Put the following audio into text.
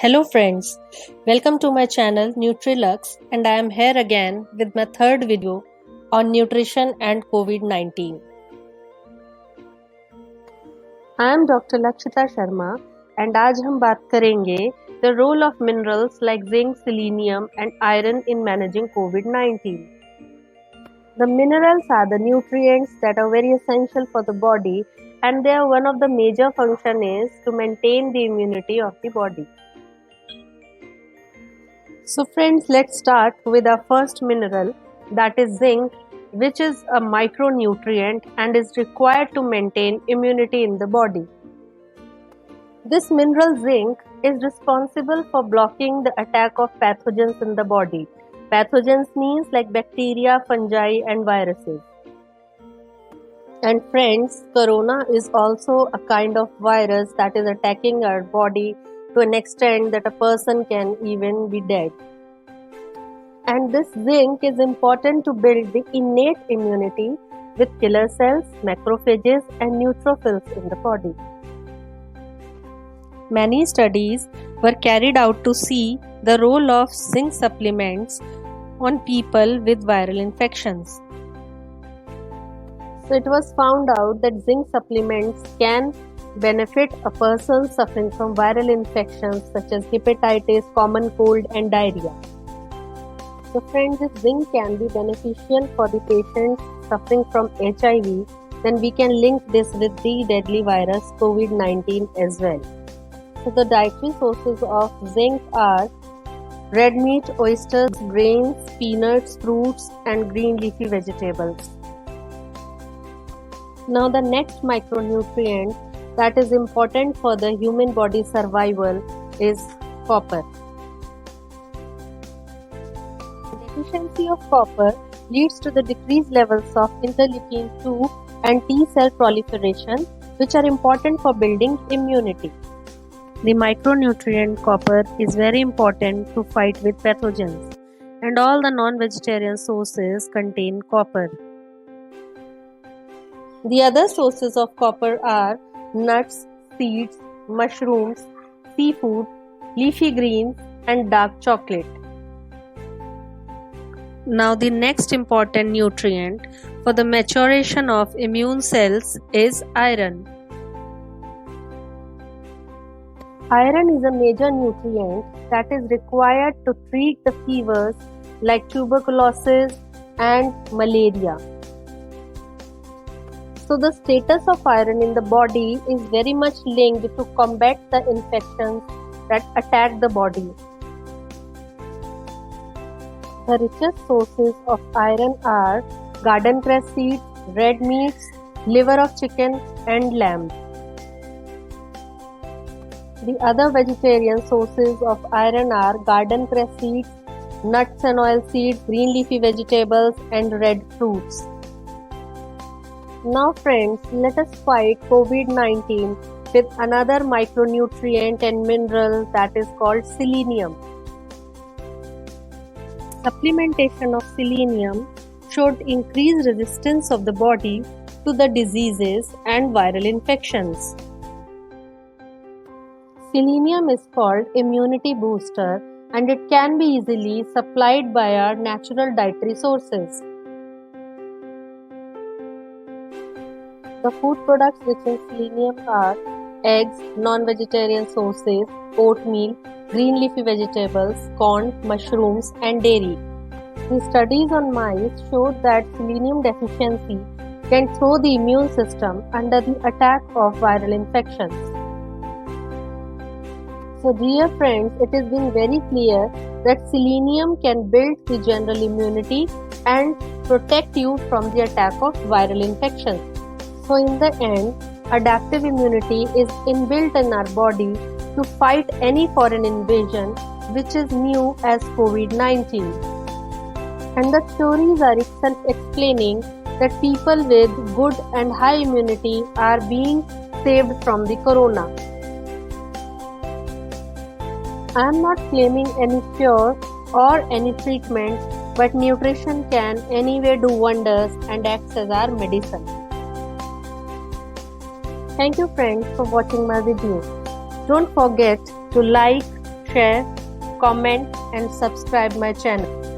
Hello friends, welcome to my channel Nutrilux and I am here again with my third video on nutrition and COVID-19. I am Dr. Lakshita Sharma and आज हम बात करेंगे the role of minerals like zinc, selenium and iron in managing COVID-19. The minerals are the nutrients that are very essential for the body and their one of the major function is to maintain the immunity of the body. So friends, let's start with our first mineral, that is zinc, which is a micronutrient and is required to maintain immunity in the body. This mineral zinc is responsible for blocking the attack of pathogens in the body. Pathogens means like bacteria, fungi and viruses. And friends, corona is also a kind of virus that is attacking our body to an extent that a person can even be dead. And this zinc is important to build the innate immunity with killer cells, macrophages and neutrophils in the body. Many studies were carried out to see the role of zinc supplements on people with viral infections. So it was found out that zinc supplements can benefit a person suffering from viral infections such as hepatitis, common cold and diarrhea. So friends, if zinc can be beneficial for the patients suffering from HIV, then we can link this with the deadly virus COVID-19 as well. So the dietary sources of zinc are red meat, oysters, grains, peanuts, fruits and green leafy vegetables. Now the next micronutrient that is important for the human body survival is copper. Deficiency of copper leads to the decreased levels of interleukin-2 and T cell proliferation, which are important for building immunity. The micronutrient copper is very important to fight with pathogens, and all the non-vegetarian sources contain copper. The other sources of copper are nuts, seeds, mushrooms, seafood, leafy greens, and dark chocolate. Now the next important nutrient for the maturation of immune cells is iron. Iron is a major nutrient that is required to treat the fevers like tuberculosis and malaria. So the status of iron in the body is very much linked to combat the infections that attack the body. The richest sources of iron are garden cress seeds, red meats, liver of chicken and lamb. The other vegetarian sources of iron are garden cress seeds, nuts and oil seeds, green leafy vegetables and red fruits. Now friends, let us fight COVID-19 with another micronutrient and mineral that is called selenium. Supplementation of selenium showed increased resistance of the body to the diseases and viral infections. Selenium is called immunity booster and it can be easily supplied by our natural dietary sources. The food products rich in selenium are eggs, non-vegetarian sources, oatmeal, green leafy vegetables, corn, mushrooms and dairy. The studies on mice showed that selenium deficiency can throw the immune system under the attack of viral infections. So dear friends, it has been very clear that selenium can build the general immunity and protect you from the attack of viral infections. So in the end, adaptive immunity is inbuilt in our body to fight any foreign invasion which is new as COVID-19. And the theories are explaining that people with good and high immunity are being saved from the corona. I am not claiming any cure or any treatment, but nutrition can anyway do wonders and acts as our medicine. Thank you friends for watching my video. Don't forget to like, share, comment and subscribe my channel.